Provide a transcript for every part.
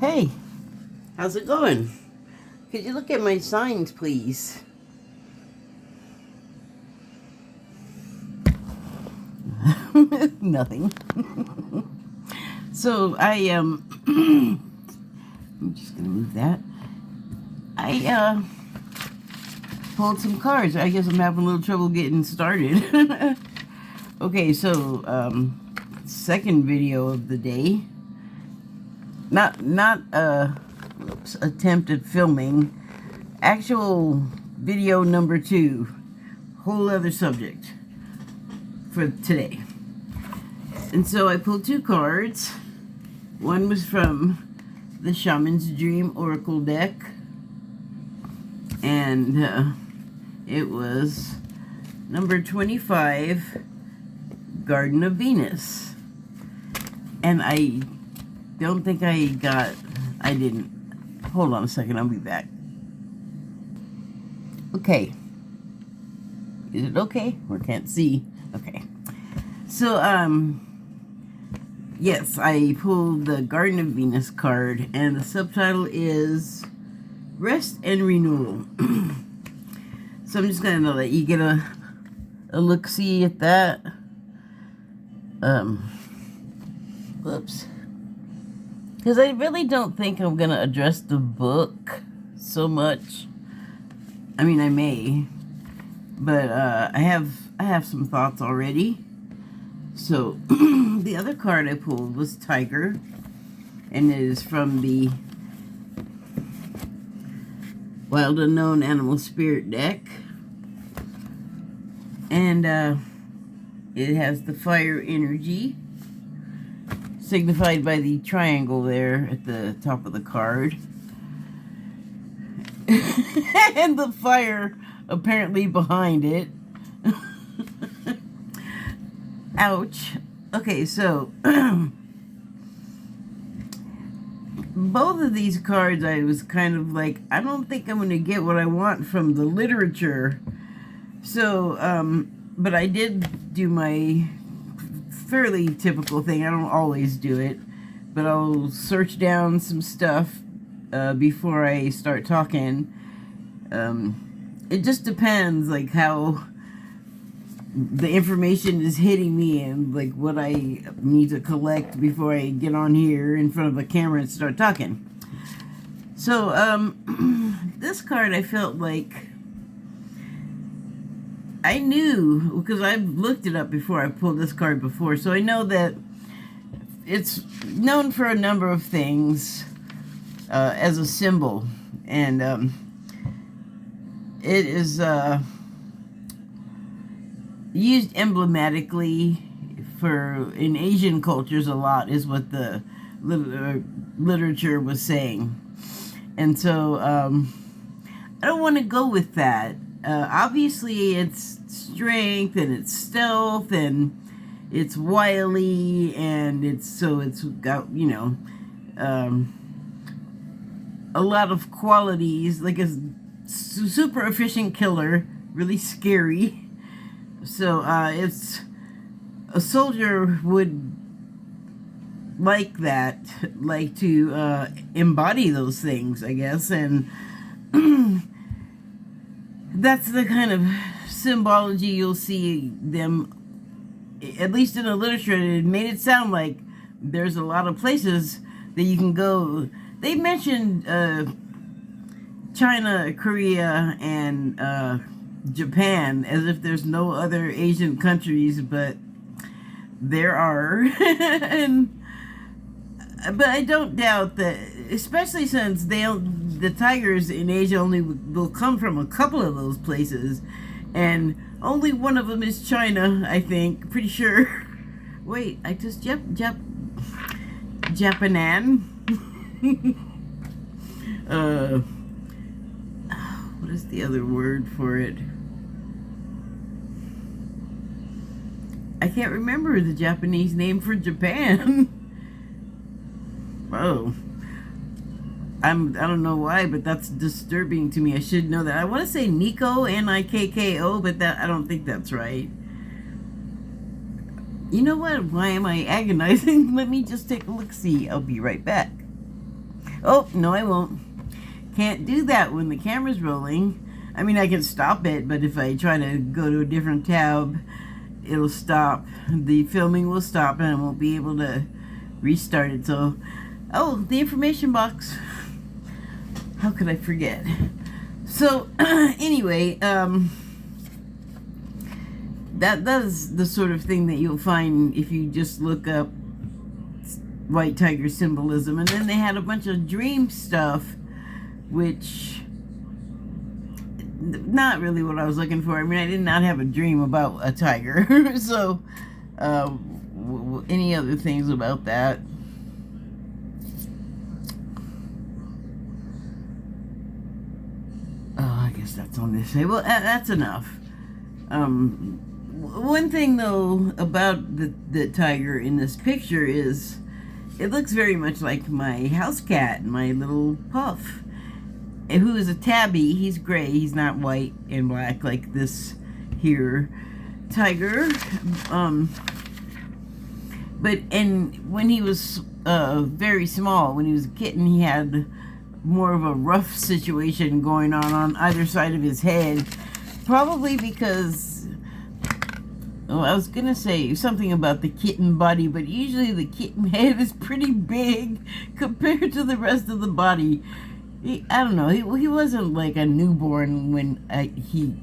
Hey, how's it going? Could you look at my signs, please? Nothing. So I'm just gonna move that. I pulled some cards. I guess I'm having a little trouble getting started. Okay, so second video of the day. Not attempt at filming. Actual video number 2. Whole other subject for today. And so I pulled 2 cards. One was from the Shaman's Dream Oracle deck. And it was number 25, Garden of Venus. And I don't think I didn't. Hold on a second, I'll be back. Okay. Is it okay? Or can't see? Okay. So, yes, I pulled the Garden of Venus card, and the subtitle is Rest and Renewal. So I'm just gonna let you get a look-see at that. Whoops. Because I really don't think I'm gonna address the book so much. I mean, I may, but I have some thoughts already. So the other card I pulled was Tiger, and it is from the Wild Unknown Animal Spirit deck, and it has the fire energy, signified by the triangle there at the top of the card. And the fire apparently behind it. Ouch. Okay, so both of these cards I was kind of like, I don't think I'm going to get what I want from the literature. So, but I did do my fairly typical thing. I don't always do it, but I'll search down some stuff before I start talking. It just depends, like, how the information is hitting me and like what I need to collect before I get on here in front of a camera and start talking. So this card, I felt like I knew, because I've looked it up before. I pulled this card before, so I know that it's known for a number of things as a symbol, and it is used emblematically in Asian cultures a lot, is what the literature was saying. And so I don't want to go with that. Obviously it's strength and it's stealth and it's wily, and it's got, you know, a lot of qualities, like a super efficient killer, really scary. So it's a soldier would like that, like to embody those things, I guess, and that's the kind of symbology you'll see them, at least in the literature. It made it sound like there's a lot of places that you can go. They mentioned China, Korea, and Japan, as if there's no other Asian countries, but there are. But I don't doubt that, especially since the tigers in Asia only will come from a couple of those places, and only one of them is China, I think. Pretty sure. Wait, I just Japanan. What is the other word for it? I can't remember the Japanese name for Japan. Oh. I don't know why, but that's disturbing to me. I should know that. I want to say Nikko, Nikko, but I don't think that's right. You know what? Why am I agonizing? Let me just take a look-see. I'll be right back. Oh, no, I won't. Can't do that when the camera's rolling. I mean, I can stop it, but if I try to go to a different tab, it'll stop. The filming will stop and I won't be able to restart it. So, oh, the information box. How could I forget? So, anyway, that's the sort of thing that you'll find if you just look up white tiger symbolism. And then they had a bunch of dream stuff, which not really what I was looking for. I mean, I did not have a dream about a tiger. So, any other things about that? Oh, I guess that's on this side. Well, that's enough. One thing, though, about the tiger in this picture is it looks very much like my house cat, my little Puff, who is a tabby. He's gray. He's not white and black like this here tiger. And when he was very small, when he was a kitten, he had more of a rough situation going on either side of his head. Probably because, I was going to say something about the kitten body, but usually the kitten head is pretty big compared to the rest of the body. I don't know, he wasn't like a newborn when he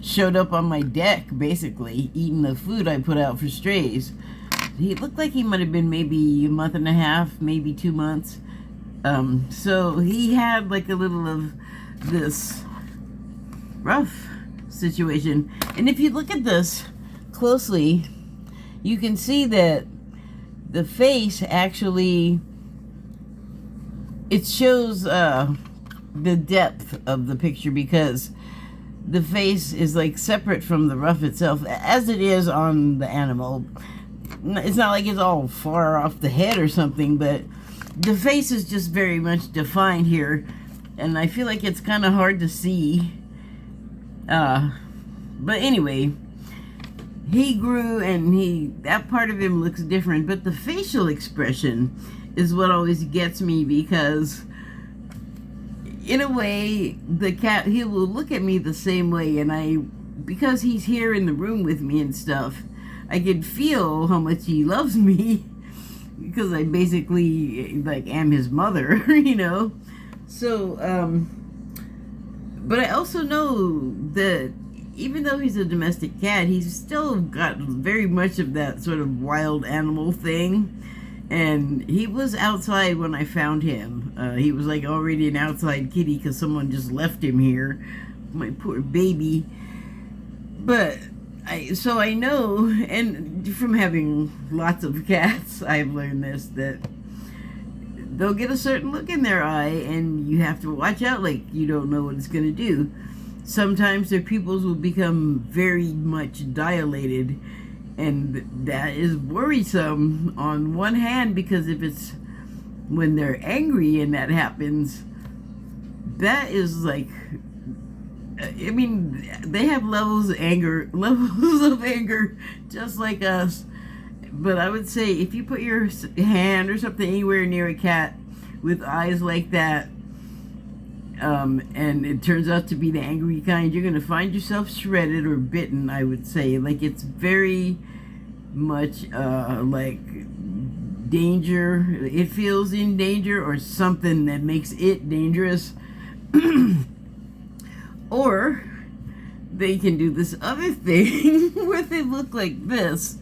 showed up on my deck, basically, eating the food I put out for strays. He looked like he might have been maybe a month and a half, maybe 2 months. So he had like a little of this rough situation. And if you look at this closely, you can see that the face actually, it shows the depth of the picture, because the face is like separate from the ruff itself, as it is on the animal. It's not like it's all far off the head or something, but the face is just very much defined here, and I feel like it's kind of hard to see. But anyway, he grew, and that part of him looks different, but the facial expression is what always gets me, because in a way, the cat, he will look at me the same way, and because he's here in the room with me and stuff, I can feel how much he loves me, because I basically, like, am his mother, you know? So, but I also know that even though he's a domestic cat, he's still got very much of that sort of wild animal thing. And he was outside when I found him. He was like already an outside kitty because someone just left him here. My poor baby. But so I know, and from having lots of cats, I've learned this, that they'll get a certain look in their eye, and you have to watch out, like you don't know what it's going to do. Sometimes their pupils will become very much dilated, and that is worrisome on one hand, because if it's when they're angry and that happens, that is like, I mean, they have levels of anger just like us. But I would say if you put your hand or something anywhere near a cat with eyes like that, and it turns out to be the angry kind, you're going to find yourself shredded or bitten, I would say. Like, it's very much like danger. It feels in danger, or something that makes it dangerous. Or they can do this other thing where they look like this.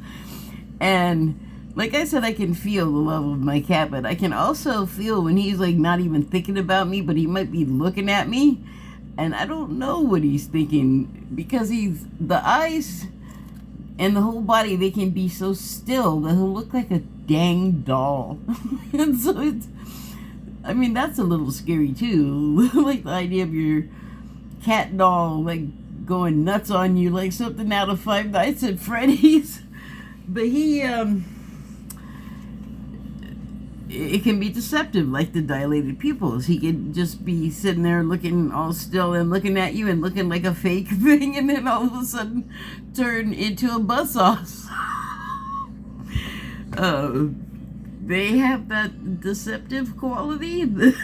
And like I said, I can feel the love of my cat, but I can also feel when he's like not even thinking about me, but he might be looking at me, and I don't know what he's thinking, because the eyes and the whole body, they can be so still that he'll look like a dang doll. And so I mean, that's a little scary too. Like the idea of your cat doll like going nuts on you like something out of Five Nights at Freddy's. But it can be deceptive, like the dilated pupils. He could just be sitting there looking all still and looking at you and looking like a fake thing, and then all of a sudden turn into a buzzsaw. they have that deceptive quality. The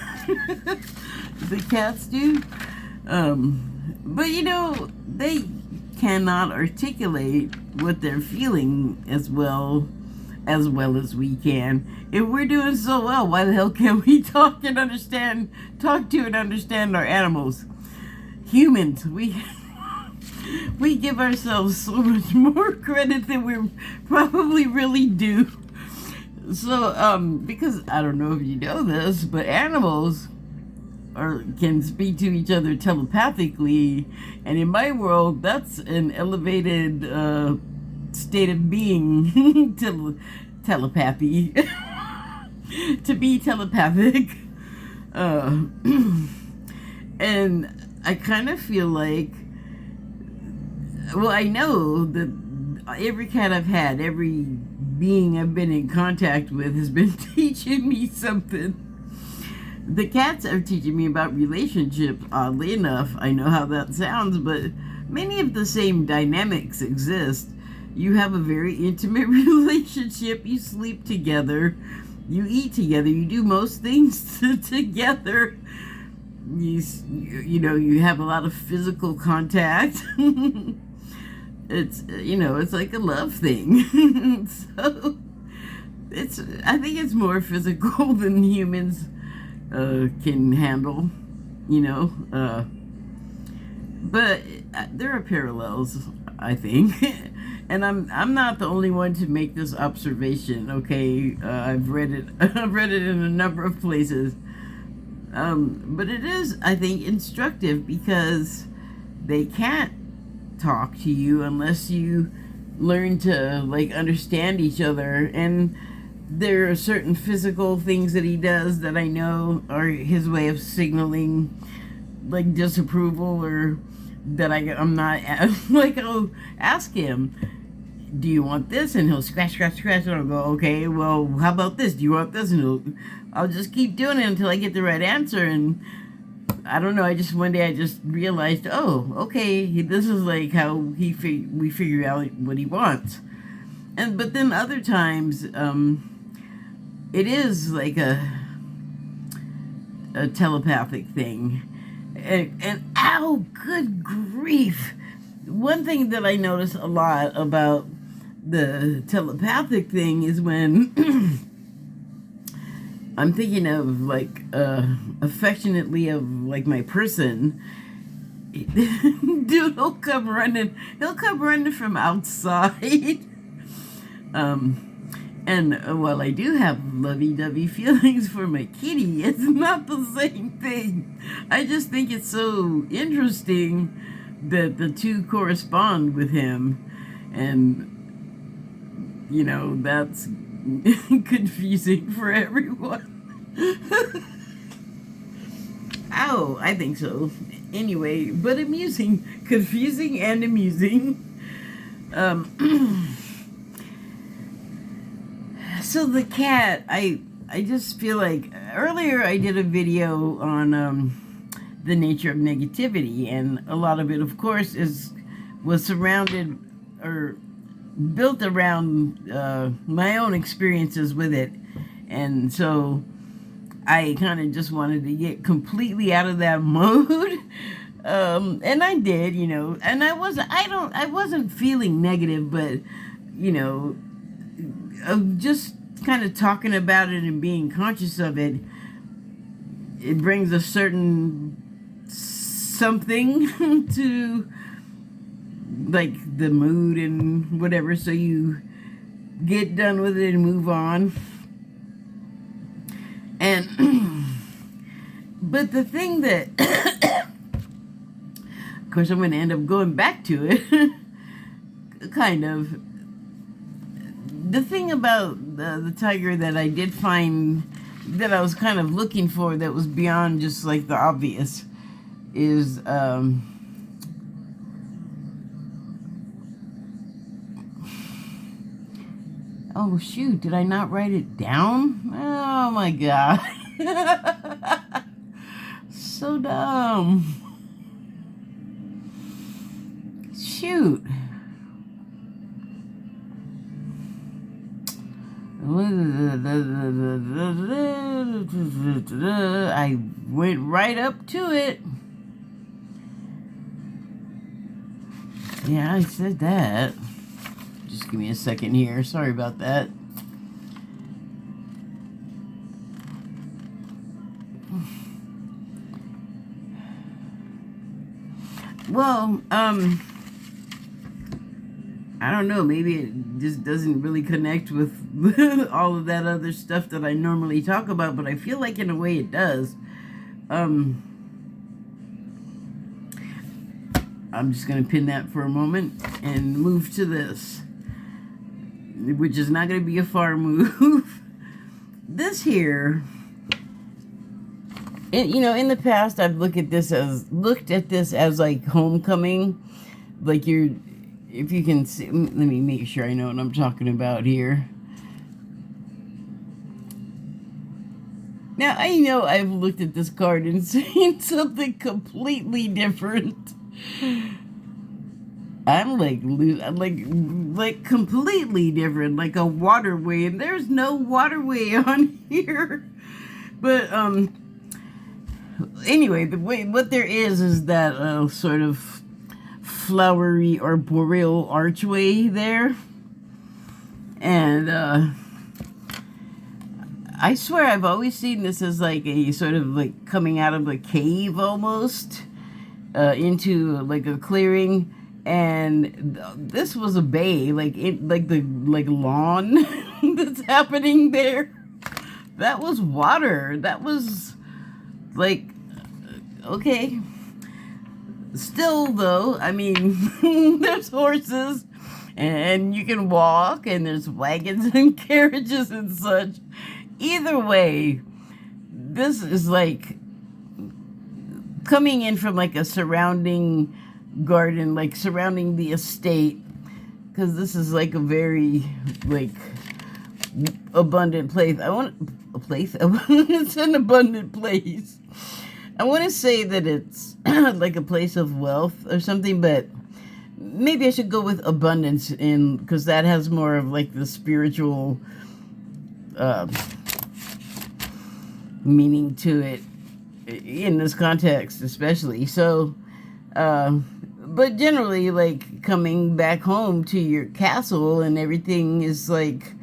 cats do. But you know, they cannot articulate what they're feeling as well as we can. If we're doing so well, why the hell can't we talk to and understand our animals? Humans, we give ourselves so much more credit than we probably really do. So, because I don't know if you know this, but animals can speak to each other telepathically, and in my world, that's an elevated state of being. Telepathy. To be telepathic. And I kind of feel like, well, I know that every cat I've had, every being I've been in contact with has been teaching me something. The cats are teaching me about relationships, oddly enough. I know how that sounds, but many of the same dynamics exist. You have a very intimate relationship. You sleep together. You eat together. You do most things together. You know, you have a lot of physical contact. It's, you know, it's like a love thing. So I think it's more physical than humans can handle, you know. But there are parallels, I think. And I'm not the only one to make this observation. Okay, I've read it. I've read it in a number of places. But it is, I think, instructive because they can't talk to you unless you learn to like understand each other. And there are certain physical things that he does that I know are his way of signaling like disapproval, or that I'm not like, I'll ask him, do you want this? And he'll scratch, and I'll go, okay, well, how about this? Do you want this? And I'll just keep doing it until I get the right answer. And I don't know, one day I just realized, oh, okay, this is like how we figure out what he wants. But then other times, it is like a telepathic thing. And ow, good grief. One thing that I notice a lot about the telepathic thing is when I'm thinking of like affectionately of like my person, dude, he'll come running from outside. And while I do have lovey-dovey feelings for my kitty, it's not the same thing. I just think it's so interesting that the two correspond with him. And, you know, that's confusing for everyone. Ow, I think so. Anyway, but amusing. Confusing and amusing. So the cat, I just feel like earlier I did a video on the nature of negativity, and a lot of it, of course, was surrounded or built around my own experiences with it. And so I kind of just wanted to get completely out of that mode. And I did, you know, and I wasn't feeling negative, but, you know, just kind of talking about it and being conscious of it, it brings a certain something to like the mood and whatever, so you get done with it and move on. And but the thing that of course I'm going to end up going back to it kind of, the thing about the tiger that I did find that I was kind of looking for that was beyond just like the obvious is oh shoot, did I not write it down? Oh my god. So dumb. Shoot. I went right up to it. Yeah, I said that. Just give me a second here. Sorry about that. Well, I don't know. Maybe it just doesn't really connect with all of that other stuff that I normally talk about, but I feel like in a way it does. I'm just going to pin that for a moment and move to this, which is not going to be a far move. This here, in the past, I've looked at this as like homecoming, like if you can see. Let me make sure I know what I'm talking about here. Now I know I've looked at this card and seen something completely different. I'm like completely different, like a waterway, and there's no waterway on here. But anyway, what there is that sort of flowery or boreal archway there, and I swear I've always seen this as like a sort of like coming out of a cave almost into like a clearing, and this was a bay, like the lawn that's happening there. That was water. That was like okay. Still though, I mean, there's horses and you can walk and there's wagons and carriages and such. Either way, this is like coming in from like a surrounding garden, like surrounding the estate, because this is like a very like abundant place. It's an abundant place. I want to say that it's like a place of wealth or something, but maybe I should go with abundance because that has more of like the spiritual meaning to it in this context, especially. So, but generally, like coming back home to your castle and everything is like,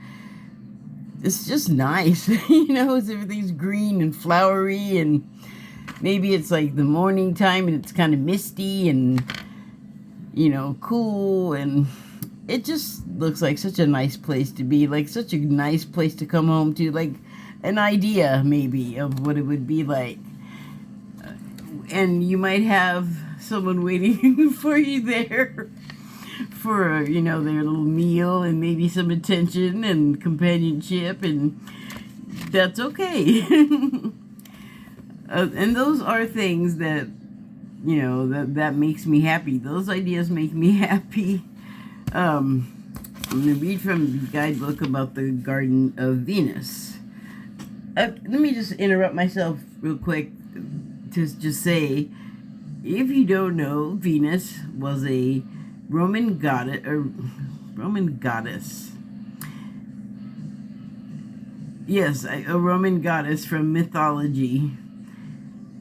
it's just nice, everything's green and flowery, and maybe it's like the morning time and it's kind of misty and, cool, and it just looks like such a nice place to be, like such a nice place to come home to, like an idea maybe of what it would be like. And you might have someone waiting for you there for, their little meal and maybe some attention and companionship, and that's okay. And those are things that, that makes me happy. Those ideas make me happy. I'm going to read from the guidebook about the Garden of Venus. Let me just interrupt myself real quick to just say, if you don't know, Venus was a Roman goddess. Yes, a Roman goddess from mythology.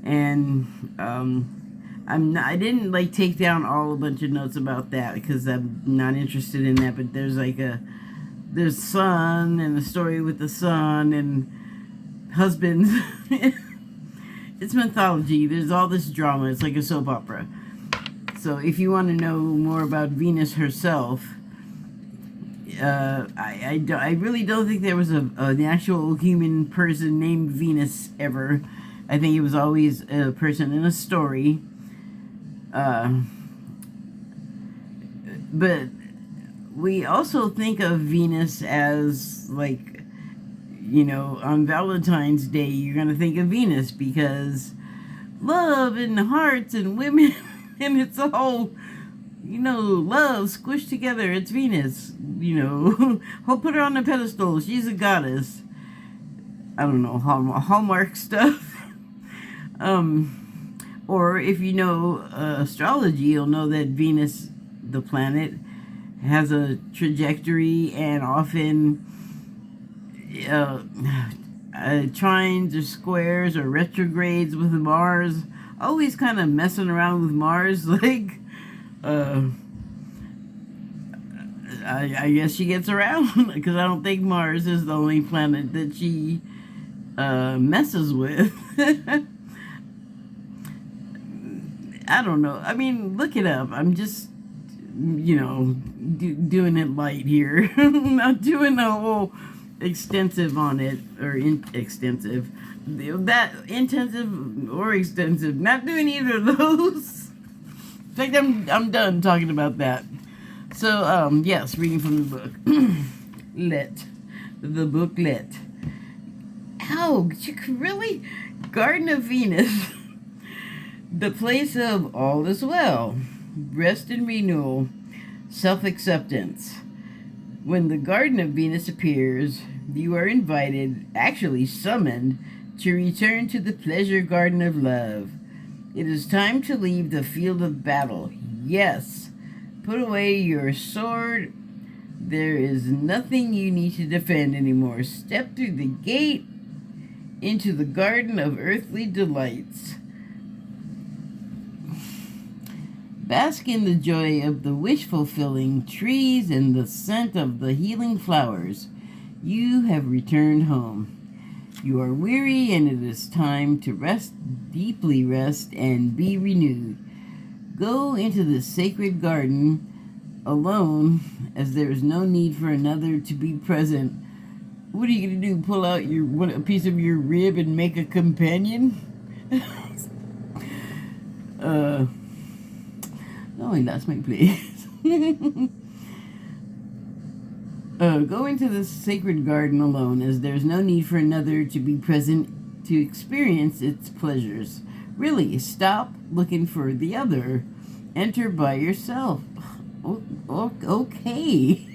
And I didn't like take down a bunch of notes about that because I'm not interested in that. But there's sun and the story with the sun and husbands. It's mythology. There's all this drama. It's like a soap opera. So if you want to know more about Venus herself, I really don't think there was an actual human person named Venus ever. I think it was always a person in a story. But we also think of Venus as like, on Valentine's Day, you're going to think of Venus because love and hearts and women, and it's all, love squished together. It's Venus, I'll put her on a pedestal. She's a goddess. I don't know, Hallmark stuff. Or if you know astrology, you'll know that Venus, the planet, has a trajectory and often uh, trines or squares or retrogrades with Mars. Always kind of messing around with Mars. Like, I guess she gets around because I don't think Mars is the only planet that she messes with. I don't know. I mean, look it up. I'm just, doing it light here. Not doing a whole extensive on it, or extensive. That intensive or extensive. Not doing either of those. In fact, I'm done talking about that. So, yes, reading from the book. The booklet. Ow, really? Garden of Venus. The place of all is well, rest and renewal, self-acceptance. When the Garden of Venus appears, you are invited, actually summoned, to return to the pleasure garden of love. It is time to leave the field of battle. Yes, put away your sword. There is nothing you need to defend anymore. Step through the gate into the garden of earthly delights. Bask in the joy of the wish-fulfilling trees and the scent of the healing flowers. You have returned home. You are weary, and it is time to rest, deeply rest, and be renewed. Go into the sacred garden alone, as there is no need for another to be present. What are you going to do, pull out a piece of your rib and make a companion? Oh, I lost my place. Go into the sacred garden alone, as there's no need for another to be present to experience its pleasures. Really, stop looking for the other. Enter by yourself. Okay.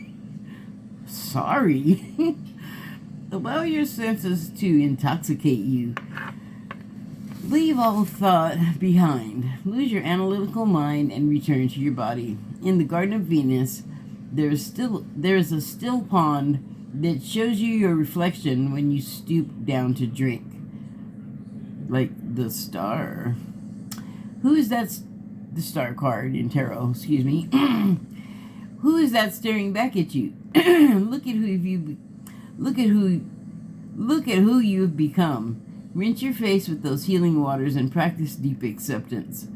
Sorry. Allow your senses to intoxicate you. Leave all thought behind. Lose your analytical mind and return to your body. In the Garden of Venus, there is a still pond that shows you your reflection when you stoop down to drink. Like the star. Who is that? The star card in tarot, excuse me. Who is that staring back at you? Look at who you've become. Rinse your face with those healing waters and practice deep acceptance.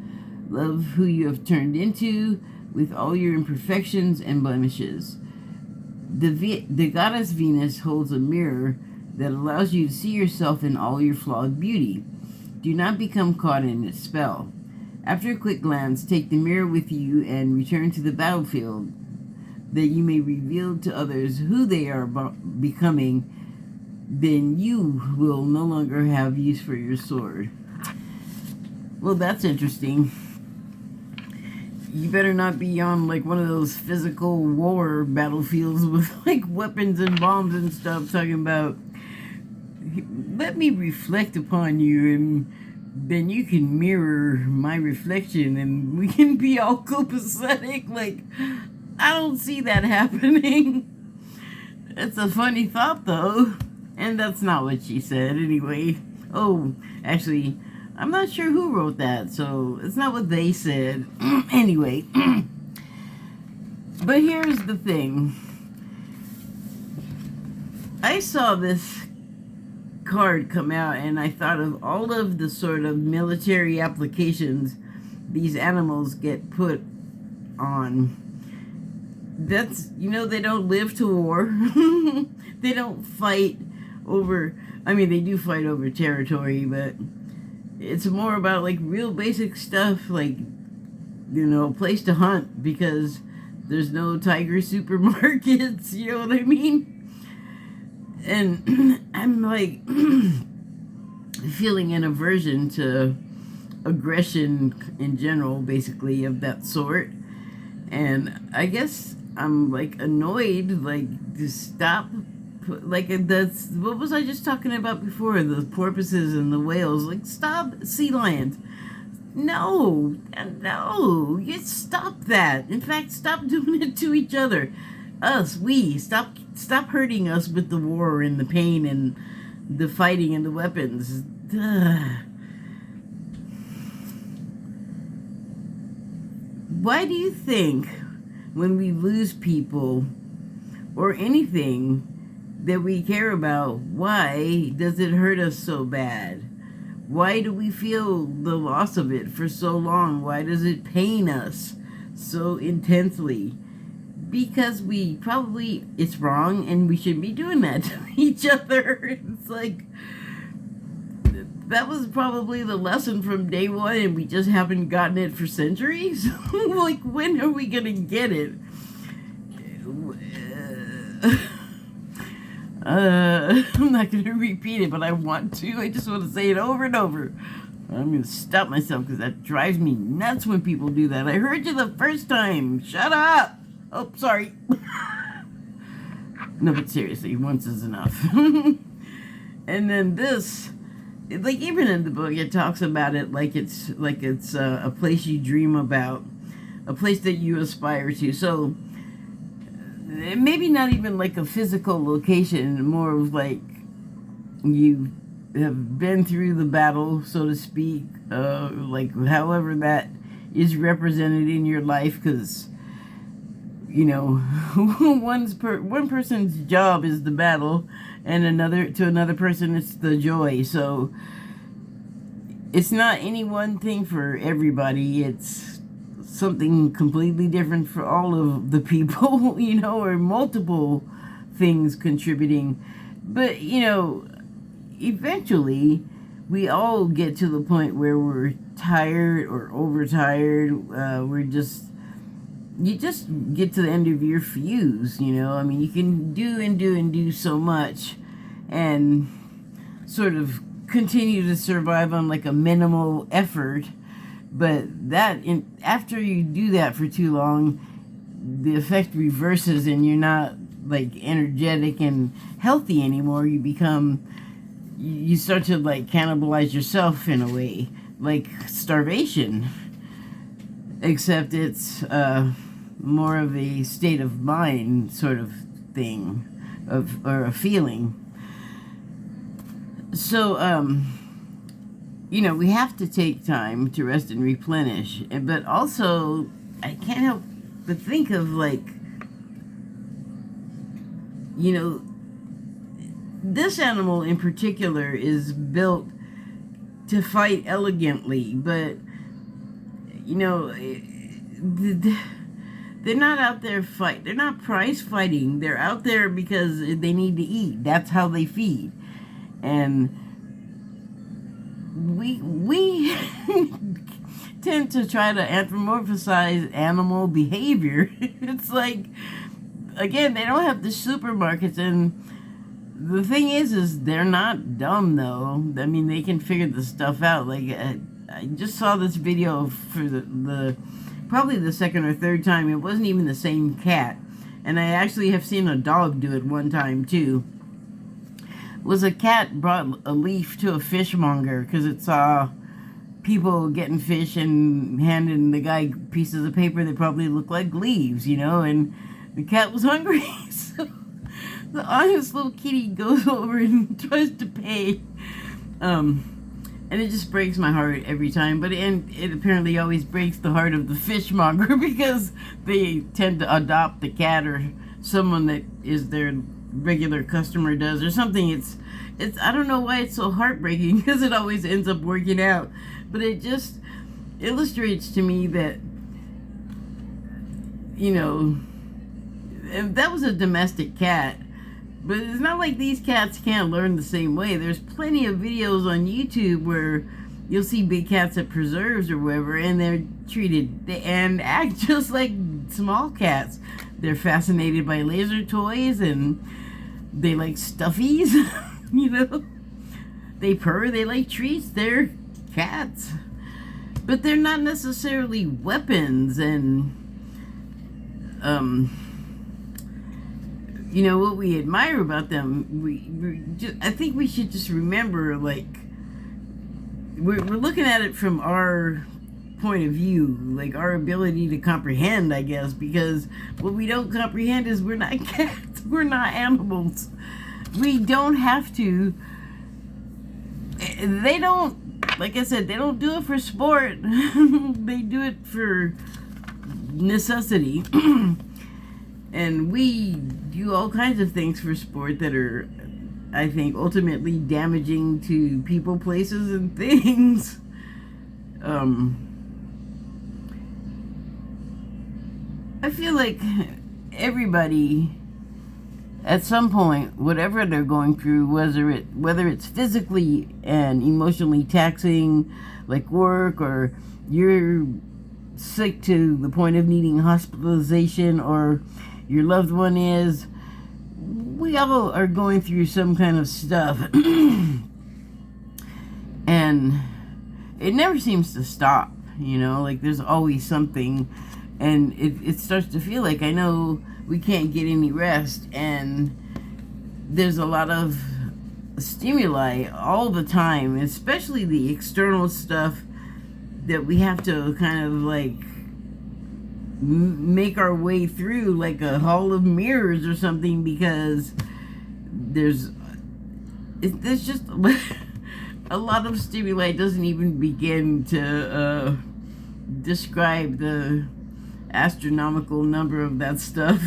Love who you have turned into with all your imperfections and blemishes. The goddess Venus holds a mirror that allows you to see yourself in all your flawed beauty. Do not become caught in its spell. After a quick glance, take the mirror with you and return to the battlefield, that you may reveal to others who they are becoming. Then you will no longer have use for your sword. Well, that's interesting. You better not be on like one of those physical war battlefields with like weapons and bombs and stuff, talking about, let me reflect upon you and then you can mirror my reflection and we can be all copacetic. Like, I don't see that happening. It's a funny thought though. And that's not what she said anyway. Oh, actually, I'm not sure who wrote that, so it's not what they said. Anyway. But here's the thing. I saw this card come out and I thought of all of the sort of military applications these animals get put on. That's, they don't live to war. They don't fight over, they do fight over territory, but it's more about like real basic stuff, like, place to hunt, because there's no tiger supermarkets, you know what I mean? And I'm like feeling an aversion to aggression in general, basically, of that sort. And I guess I'm like annoyed, like, to stop. Like, that's, what was I just talking about before? The porpoises and the whales. Like, stop, sea lions. No, you stop that. In fact, stop doing it to each other. We stop hurting us with the war and the pain and the fighting and the weapons. Ugh. Why do you think when we lose people or anything that we care about, why does it hurt us so bad? Why do we feel the loss of it for so long? Why does it pain us so intensely? Because it's wrong and we shouldn't be doing that to each other. It's like, that was probably the lesson from day one and we just haven't gotten it for centuries. Like, when are we gonna get it? I'm not going to repeat it, but I want to. I just want to say it over and over. I'm going to stop myself because that drives me nuts when people do that. I heard you the first time. Shut up. Oh, sorry. No, but seriously, once is enough. And then this, like, even in the book, it talks about it like it's a place you dream about, a place that you aspire to. So maybe not even like a physical location, more of like you have been through the battle, so to speak, like however that is represented in your life, because you know, one person's job is the battle, and another person it's the joy. So it's not any one thing for everybody. It's something completely different for all of the people, you know, or multiple things contributing. But, you know, eventually we all get to the point where we're tired or overtired. You just get to the end of your fuse, you know. I mean, you can do so much and sort of continue to survive on like a minimal effort. But after you do that for too long, the effect reverses and you're not like energetic and healthy anymore. You start to like cannibalize yourself in a way, like starvation. Except it's more of a state of mind sort of thing, or a feeling. So, you know, we have to take time to rest and replenish. But also, I can't help but think of, like, you know, this animal in particular is built to fight elegantly, but, you know, they're not out there they're not prize fighting. They're out there because they need to eat. That's how they feed. And we tend to try to anthropomorphize animal behavior. It's like, again, they don't have the supermarkets, and the thing is they're not dumb, though. I mean, they can figure the stuff out. Like, I just saw this video for the probably the second or third time. It wasn't even the same cat, and I actually have seen a dog do it one time too. Was a cat brought a leaf to a fishmonger because it saw people getting fish and handing the guy pieces of paper that probably looked like leaves, you know, and the cat was hungry. So the honest little kitty goes over and tries to pay. And it just breaks my heart every time. But it apparently always breaks the heart of the fishmonger because they tend to adopt the cat, or someone that is their regular customer does, or something. It's I don't know why it's so heartbreaking, because it always ends up working out. But it just illustrates to me that, you know, that was a domestic cat. But it's not like these cats can't learn the same way. There's plenty of videos on YouTube where you'll see big cats at preserves or wherever, and they're treated and act just like small cats. They're fascinated by laser toys, and they like stuffies, you know. They purr, they like treats, they're cats. But they're not necessarily weapons, and, you know, what we admire about them, I think we should just remember, like, we're looking at it from our point of view, like our ability to comprehend, I guess, because what we don't comprehend is we're not cats, we're not animals. We don't have to. They don't, like I said, they don't do it for sport. They do it for necessity. And we do all kinds of things for sport that are, I think, ultimately damaging to people, places, and things. I feel like everybody, at some point, whatever they're going through, whether it's physically and emotionally taxing, like work, or you're sick to the point of needing hospitalization, or your loved one is, we all are going through some kind of stuff. And it never seems to stop, like there's always something. And it starts to feel like, I know we can't get any rest, and there's a lot of stimuli all the time, especially the external stuff that we have to kind of like make our way through, like a hall of mirrors or something, because there's just a lot of stimuli. It doesn't even begin to describe the astronomical number of that stuff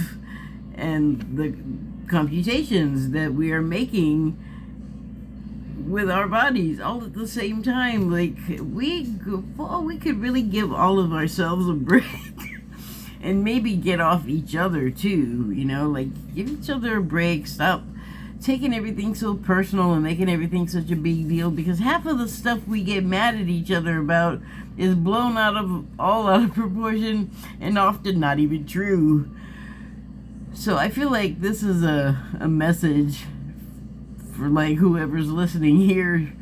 and the computations that we are making with our bodies all at the same time. Like we could really give all of ourselves a break and maybe get off each other too, like give each other a break. Stop taking everything so personal and making everything such a big deal, because half of the stuff we get mad at each other about is blown out of proportion and often not even true. So I feel like this is a message for like whoever's listening here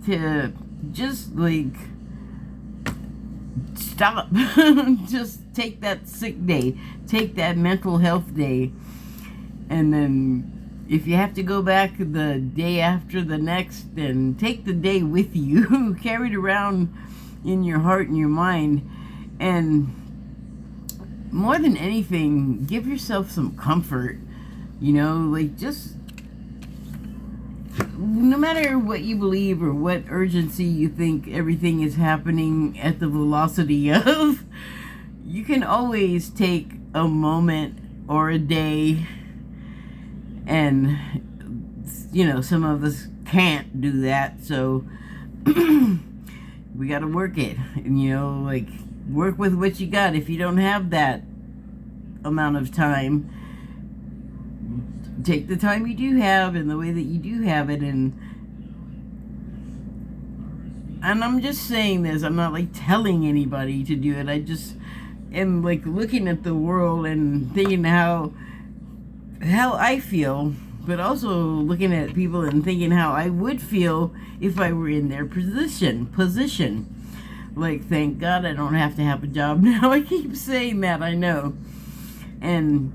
to just like stop. Just take that sick day, take that mental health day, and then if you have to go back the day after the next, then take the day with you. Carry it around in your heart and your mind. And more than anything, give yourself some comfort. Like just, no matter what you believe or what urgency you think everything is happening at the velocity of, you can always take a moment or a day. And some of us can't do that, so we got to work it. And like work with what you got. If you don't have that amount of time, take the time you do have in the way that you do have it. And I'm just saying this, I'm not like telling anybody to do it. I just am like looking at the world and thinking how I feel, but also looking at people and thinking how I would feel if I were in their position. Like, thank God I don't have to have a job now. I keep saying that, I know. And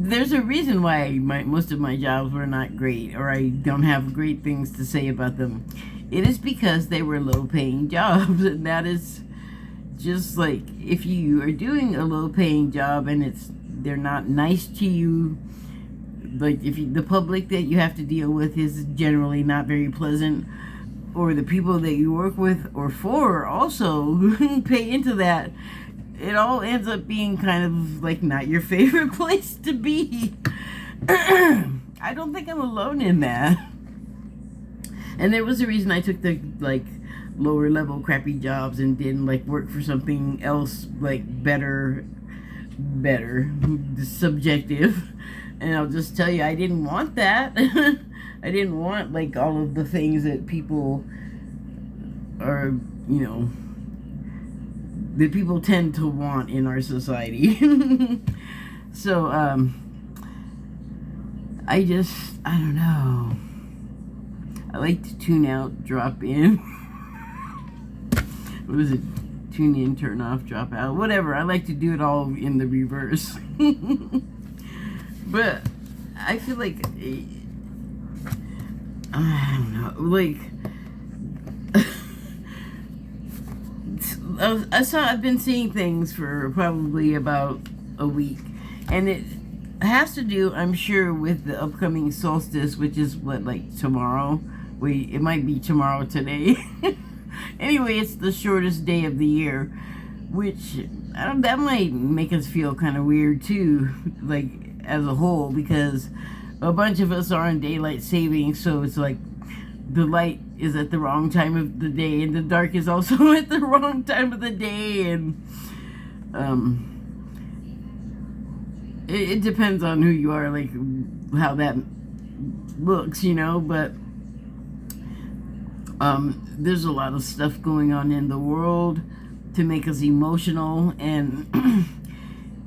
there's a reason why most of my jobs were not great, or I don't have great things to say about them. It is because they were low-paying jobs, and that is just like, if you are doing a low-paying job and they're not nice to you, like if the public that you have to deal with is generally not very pleasant, or the people that you work with or for also pay into that, it all ends up being kind of like not your favorite place to be. I don't think I'm alone in that. And there was a reason I took the like lower level crappy jobs and didn't like work for something else like better, subjective. And I'll just tell you, I didn't want that. I didn't want like all of the things that people are, that people tend to want in our society. So I don't know, I like to tune out, drop in. What is it? Tune in, turn off, drop out, whatever. I like to do it all in the reverse. But I feel like, I don't know, like I've been seeing things for probably about a week, and it has to do, I'm sure, with the upcoming solstice, which is what, like tomorrow. It might be tomorrow today. Anyway, it's the shortest day of the year, which that might make us feel kind of weird too, like as a whole, because a bunch of us are on daylight savings, so it's like the light is at the wrong time of the day, and the dark is also at the wrong time of the day, and it depends on who you are, like how that looks, but there's a lot of stuff going on in the world to make us emotional, and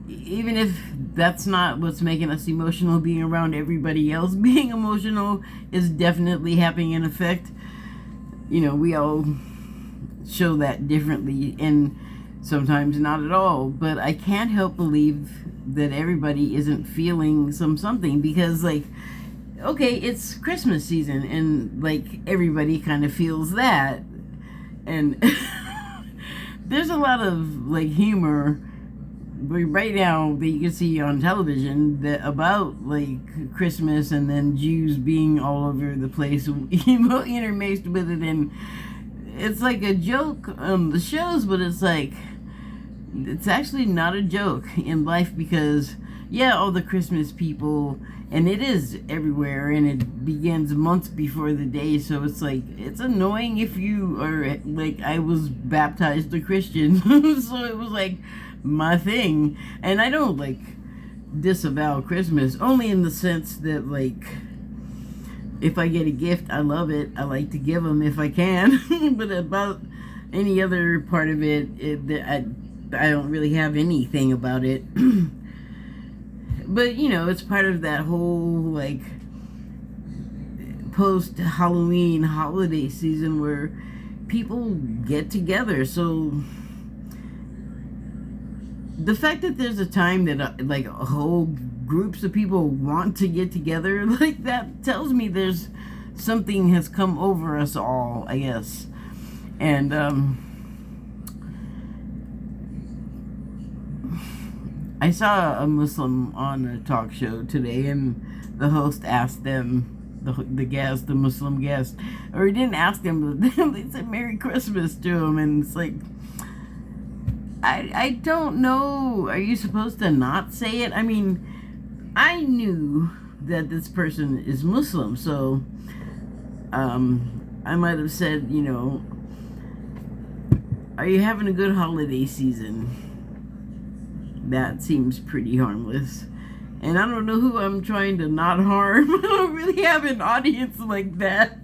even if that's not what's making us emotional, being around everybody else being emotional is definitely having an effect. We all show that differently, and sometimes not at all, but I can't help believe that everybody isn't feeling something, because like, okay, it's Christmas season, and like everybody kind of feels that, and there's a lot of like humor right now that you can see on television that about like Christmas, and then Jews being all over the place, intermixed with it, and it's like a joke on the shows, but it's like, it's actually not a joke in life, because yeah, all the Christmas people, and it is everywhere, and it begins months before the day, so it's like, it's annoying if you are, like, I was baptized a Christian, so it was like my thing, and I don't, like, disavow Christmas, only in the sense that, like, if I get a gift, I love it, I like to give them if I can, but about any other part of it, I don't really have anything about it. But, it's part of that whole, like, post-Halloween holiday season where people get together. So the fact that there's a time that, like, whole groups of people want to get together, like, that tells me there's something has come over us all, I guess. And, I saw a Muslim on a talk show today, and the host asked them, the Muslim guest, or he didn't ask them, but they said Merry Christmas to him, and it's like, I don't know, are you supposed to not say it? I mean, I knew that this person is Muslim, so I might have said, are you having a good holiday season? That seems pretty harmless. And I don't know who I'm trying to not harm. I don't really have an audience like that.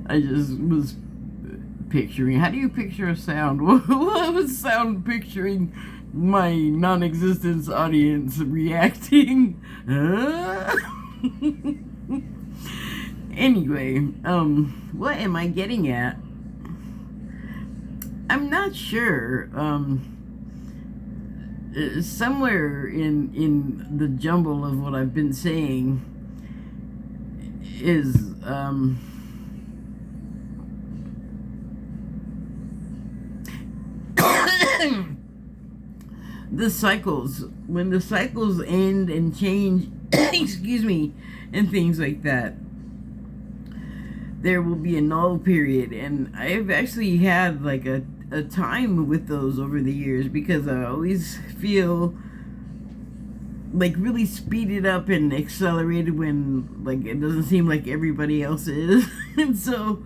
I just was picturing. How do you picture a sound? What was sound picturing my non-existence audience reacting? Anyway, what am I getting at? I'm not sure. Somewhere in the jumble of what I've been saying is the cycles. When the cycles end and change, excuse me, and things like that, there will be a null period, and I've actually had like a time with those over the years, because I always feel like really speeded up and accelerated when like it doesn't seem like everybody else is. And so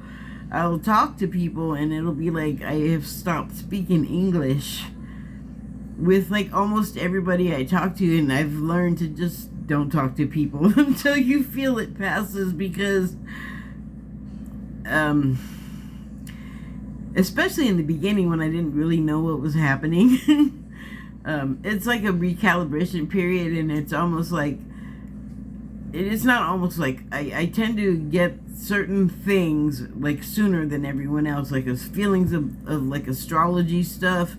I'll talk to people, and it'll be like I have stopped speaking English with like almost everybody I talk to, and I've learned to just don't talk to people until you feel it passes, because especially in the beginning when I didn't really know what was happening, it's like a recalibration period, and it's almost like, it's not almost like, I tend to get certain things like sooner than everyone else, like as feelings of like astrology stuff.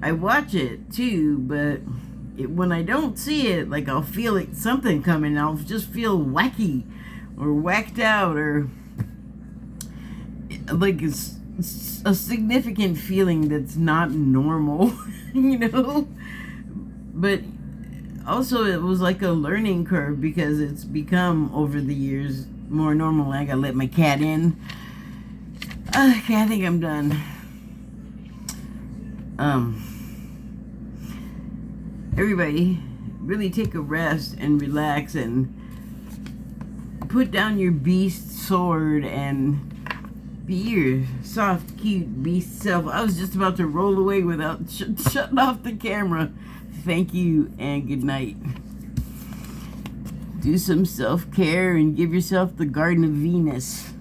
I watch it too, but when I don't see it, like I'll feel it, something coming, I'll just feel wacky or whacked out, or like it's a significant feeling that's not normal, you know. But also it was like a learning curve because it's become over the years more normal. I gotta let my cat in. Okay, I think I'm done. Everybody really take a rest and relax and put down your beast sword and be your soft, cute beast self. I was just about to roll away without shutting off the camera. Thank you and good night. Do some self-care and give yourself the Garden of Venus.